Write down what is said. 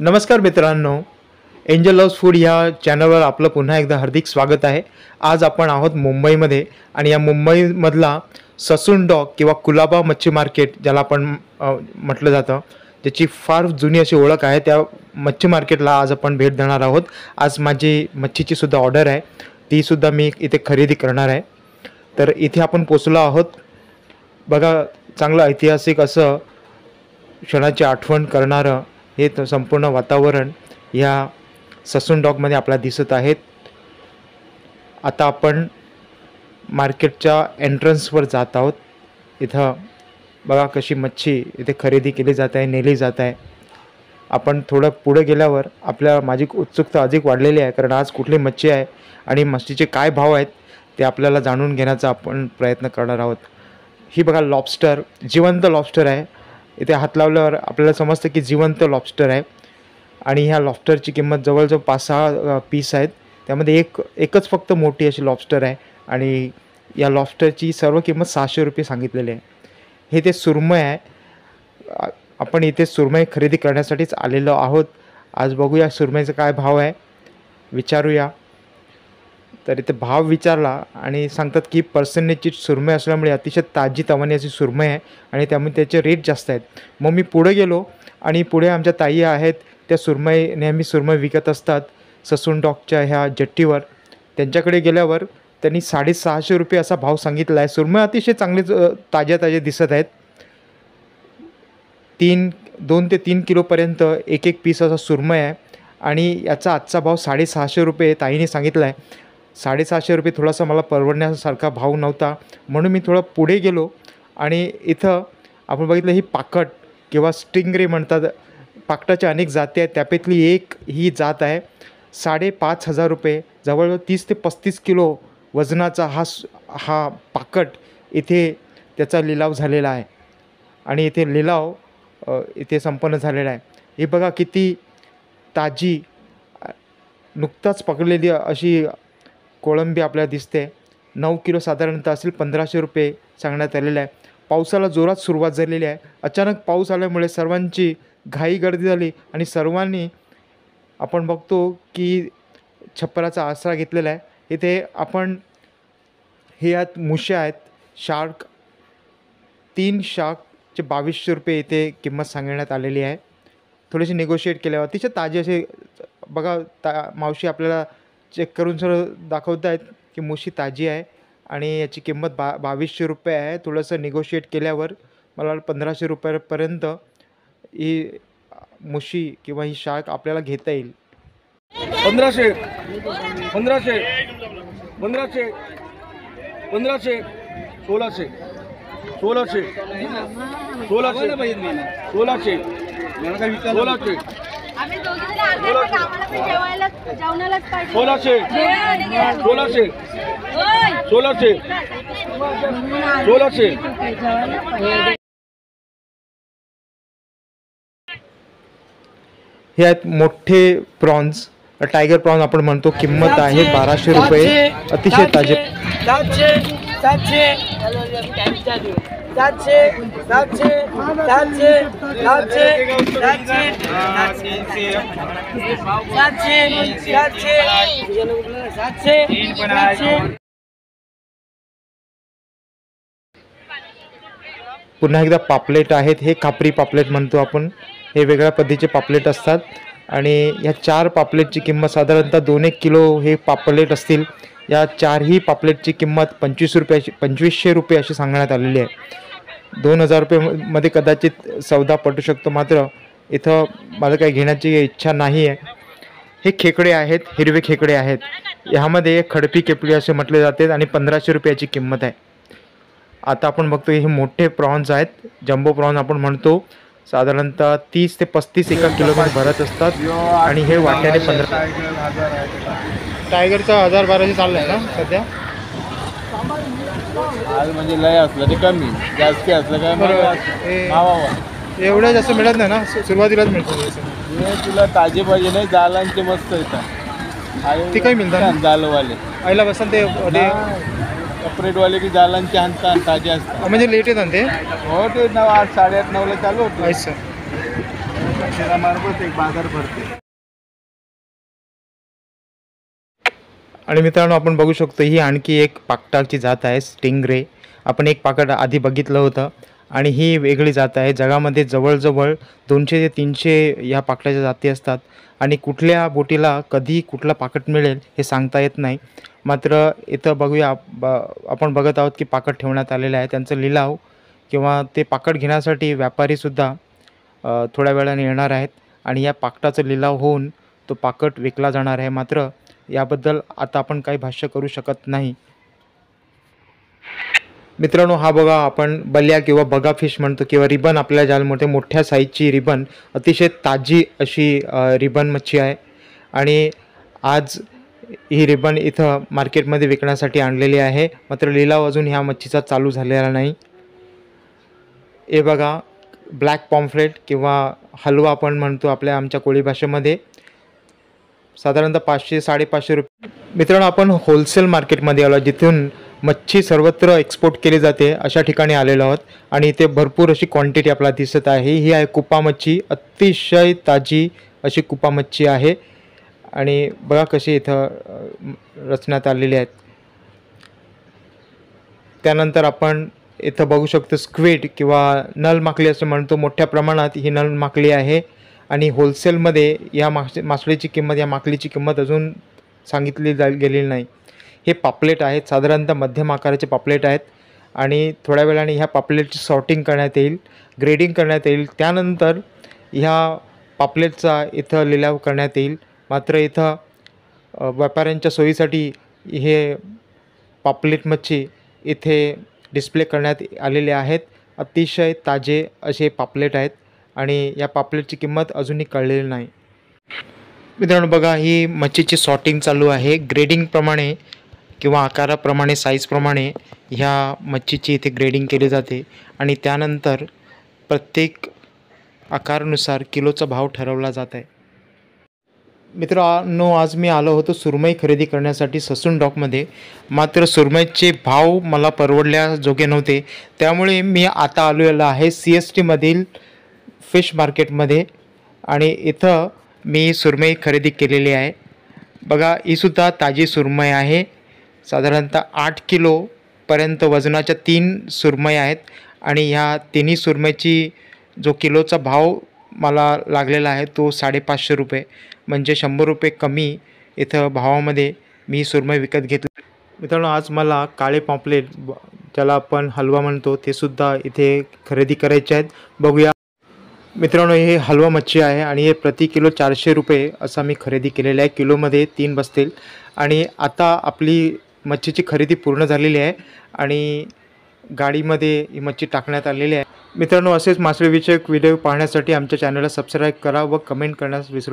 नमस्कार मित्रांनो, angel loves food या चॅनलवर आपलं पुन्हा एकदा हार्दिक स्वागत आहे। आज आपण आहोत मुंबईमध्ये आणि या मुंबईमधला ससून डॉक किंवा कुलाबा मच्छी मार्केट ज्याला आपण म्हटलं जातं, ज्याची फार जुनी अशी ओळख आहे, त्या मच्छी मार्केटला आज आपण भेट देणार आहोत। आज माझी मच्छीची सुद्धा ऑर्डर आहे, ती सुद्धा मी इथे खरेदी करणार आहे। तर इथे आपण पोचलो आहोत। बघा, चांगलं ऐतिहासिक असं क्षणाची आठवण करणारं हे संपूर्ण वातावरण या ससून डॉकमध्ये आपल्याला दिसत आहेत। आता आपण मार्केटच्या एंट्रन्सवर जात आहोत। इथं बघा कशी मच्छी इथे खरेदी केली जात आहे, नेली जात आहे। आपण थोडं पुढे गेल्यावर माझी उत्सुकता अधिक वाढलेली आहे, कारण आज कुठली मच्छी आहे आणि मच्छीचे काय भाव आहेत ते आपल्याला जाणून घेण्याचा आपण प्रयत्न करणार आहोत। ही बघा लॉबस्टर, जिवंत लॉबस्टर आहे। इथे हात लावल्यावर आपल्याला समजतं की जिवंत लॉबस्टर आहे आणि ह्या लॉबस्टरची किंमत जवळजवळ 5-6 पीस आहेत। त्यामध्ये एकच फक्त मोठी अशी लॉबस्टर आहे आणि या लॉबस्टरची सर्व किंमत 600 रुपये सांगितलेली आहे। हे ते सुरमई आहे। आपण इथे सुरमई खरेदी करण्यासाठीच आलेलो आहोत। आज बघूया सुरमईचा काय भाव आहे, विचारूया। तर इथे भाव विचारला आणि सांगतात की पर्सेंटेजची सुरमई असल्यामुळे अतिशय ताजी तवानी अशी सुरमई आहे आणि त्यामुळे त्याचे रेट जास्त आहेत। मग मी पुढे गेलो आणि पुढे आमच्या ताई आहेत, त्या नेहमी सुरमई विकत असतात ससून डॉकच्या ह्या जट्टीवर। त्यांच्याकडे गेल्यावर त्यांनी 650 रुपये असा भाव सांगितला आहे। सुरमई अतिशय चांगले ताज्या दिसत आहेत। 2 ते 3 किलोपर्यंत एक पीस असा सुरमई आहे आणि याचा आजचा भाव 650 रुपये ताईने सांगितला आहे। 650 रुपये थोडासा मला परवडण्यासारखा भाव नव्हता, म्हणून मी थोडं पुढे गेलो आणि इथं आपण बघितलं ही पाकट किंवा स्टिंगरे म्हणतात। पाकटाच्या अनेक जाती आहेत, त्यापैकी एक ही जात आहे। 5,500 रुपये, जवळजवळ 30 ते 35 किलो वजनाचा हा पाकट इथे त्याचा लिलाव झालेला आहे आणि इथे लिलाव इथे संपन्न झालेला आहे। हे बघा किती ताजी नुकताच पकडलेली अशी कोळंबी आपल्याला दिसते। 9 किलो साधारणतः असेल। 1500 रुपये सांगण्यात आलेलं आहे। पावसाला जोरात सुरुवात झालेली आहे। अचानक पाऊस आल्यामुळे सर्वांची घाई गर्दी झाली आणि सर्वांनी आपण बघतो की छप्पराचा आसरा घेतलेला आहे। इथे आपण हे यात मुश्या आहेत, शार्क। 3 शार्कचे 2200 रुपये इथे किंमत सांगण्यात आलेली आहे। थोडीशी निगोशिएट केल्यावर अतिशय ताजे असे बघा, मावशी आपल्याला चेक करून सर दाखवत आहेत की मुशी ताजी आहे आणि याची किंमत 2200 रुपये आहे। थोडंसं निगोशिएट केल्यावर मला 1500 रुपयापर्यंत ही मुशी किंवा ही शार्क आपल्याला घेता येईल। 1500 1500 1500 1500 1600 1600 1600 1600 आम्ही दोघीजणी अर्धे पण आम्हाला पण जेवणालाच पाहिजे। 1600 1600 हे आहेत मोठे प्रॉन्स, टायगर प्रॉन्स आपण म्हणतो। किंमत आहे 1200 रुपये, अतिशय ताजे। 700 पुन्हा एकदा पापलेट आहेत। हे खापरी पापलेट म्हणतो आपण। हे वेगळ्या पद्धतीचे पापलेट असतात आणि या 4 पापलेटची किंमत साधारणतः 2-1 किलो हे पापलेट असतील। या 4ही पापलेटची किंमत 2500 रुपये अशी सांगण्यात आलेली आहे। 2000 रुपयेमध्ये कदाचित सौदा पटू शकतो, मात्र इथं मला काही घेण्याची इच्छा नाही आहे। हे खेकडे आहेत, हिरवे खेकडे आहेत। ह्यामध्ये खडपी केपडी असे म्हटले जाते आणि 1500 रुपयाची किंमत आहे। आता आपण बघतो हे मोठे प्रॉन्स आहेत, जम्बो प्रॉन्स आपण म्हणतो। साधारणतः 30 ते 35 एका किलोमध्ये भरत असतात आणि हे वाट्याने 15। टायगरचा 1000-1200 चाललाय ना सध्या? आज म्हणजे लय असलं ते कमी, जास्त असलं काय एवढं जास्त मिळत नाही ना, सुरुवातीलाच मिळतं। तुला ताजे पाहिजे नाही, जालांचे मस्त येतात। ते काही मिळतात जालवाले आईला बसतात ते कपरेटवाले की जालांचे आणतात, ताजे असतात। म्हणजे लेट येतात ते? हो, ते 8, 8:30, 9ला चालू होतं। सर अक्षरामार्फत एक बाजार भरते. आणि मित्रांनो, आपण बघू शकतो ही आणखी एक पाकटाची जात आहे, स्टिंगरे. आपण एक पाकट आधी बघितलं होतं आणि ही वेगळी जात आहे. जगामध्ये जवळजवळ 200 ते 300 ह्या पाकटाच्या जाती असतात आणि कुठल्या बोटीला कधी कुठला पाकट मिळेल हे सांगता येत नाही. मात्र इथं बघूया, आपण बघत आहोत की पाकट ठेवण्यात आलेले आहे. त्यांचं लिलाव किंवा ते पाकट घेण्यासाठी व्यापारीसुद्धा थोड्या वेळाने येणार आहेत आणि या पाकटाचा लिलाव होऊन तो पाकट विकला जाणार आहे. मात्र याबद्दल आता आपण काही भाष्य करू शकत नाही. मित्रांनो, हा बघा, आपण बल्या किंवा बगा फिश म्हणतो किंवा रिबन आपल्या जालमध्ये मोठ्या साईजची रिबन, अतिशय ताजी अशी रिबन मच्छी आहे आणि आज ही रिबन इथं मार्केटमध्ये विकण्यासाठी आणलेली आहे. मात्र लिलाव अजून ह्या मच्छीचा चालू झालेला नाही. हे बघा, ब्लॅक पॉम्फ्रेट किंवा हलवा आपण म्हणतो आमच्या कोळी भाषेमध्ये, साधारणतः 500-550 रुपये. मित्रांनो, आपण होलसेल मार्केटमध्ये आलो, जिथून मच्छी सर्वत्र एक्सपोर्ट केली जाते अशा ठिकाणी आलेलो आहोत आणि इथे भरपूर अशी क्वांटिटी आपल्याला दिसत आहे. ही आहे कुपा मच्छी, अतिशय ताजी अशी कुपा मच्छी आहे आणि बघा कशी इथं रचण्यात आलेली आहेत. त्यानंतर आपण इथं बघू शकतो स्क्विड किंवा नल माकली असं म्हणतो. मोठ्या प्रमाणात ही नल माकली आहे आणि होलसेलमध्ये या मासळीची किंमत, या माकलीची किंमत अजून सांगितली गेलेली नाही. हे पापलेट आहेत, साधारणतः मध्यम आकाराचे पापलेट आहेत आणि थोड्या वेळाने ह्या पापलेटची सॉर्टिंग करण्यात येईल, ग्रेडिंग करण्यात येईल. त्यानंतर ह्या पापलेटचा इथं लिलाव करण्यात येईल. मात्र इथं व्यापाऱ्यांच्या सोयीसाठी हे पापलेट मच्छी इथे डिस्प्ले करण्यात आलेले आहेत. अतिशय ताजे असे पापलेट आहेत आणि या पापलेटची किंमत अजूनही कळलेली नाही. मित्रांनो बघा, ही मच्छीची सॉर्टिंग चालू आहे. ग्रेडिंगप्रमाणे किंवा आकाराप्रमाणे, साईजप्रमाणे ह्या मच्छीची इथे ग्रेडिंग केली जाते आणि त्यानंतर प्रत्येक आकारानुसार किलोचा भाव ठरवला जात आहे. मित्रांनो, आज मी आलो होतो सुरमई खरेदी करण्यासाठी ससून डॉकमध्ये. मात्र सुरमईचे भाव मला परवडल्याजोगे नव्हते, त्यामुळे मी आता आलेलो आहे CSTमधील फिश मार्केटमध्ये आणि इथं मी सुरमई खरेदी केलेली आहे. बघा, ही सुद्धा ताजी सुरमई आहे. साधारणतः 8 किलोपर्यंत वजनाच्या 3 सुरमई आहेत आणि ह्या तिन्ही सुरमईची जो किलोचा भाव मला लागलेला आहे तो 550 रुपये, म्हणजे 100 रुपये कमी इथं भावामध्ये मी सुरमई विकत घेतली. मित्रांनो, आज मला काळे पॉम्पलेट, ज्याला आपण हलवा म्हणतो, ते सुद्धा इथे खरेदी करायचे आहेत. बघूया. मित्रांनो, हे हलवा मच्छी आहे आणि हे प्रति किलो 400 रुपये असा मी खरेदी केलेला आहे. किलोमध्ये 3 बसतील आणि आता आपली मच्छीची खरेदी पूर्ण झालेली आहे आणि गाडीमध्ये ही मच्छी टाकण्यात आलेली आहे. मित्रांनो, असेच मासळीविषयक व्हिडिओ पाहण्यासाठी आमच्या चॅनलला सबस्क्राईब करा व कमेंट करण्यास विसरू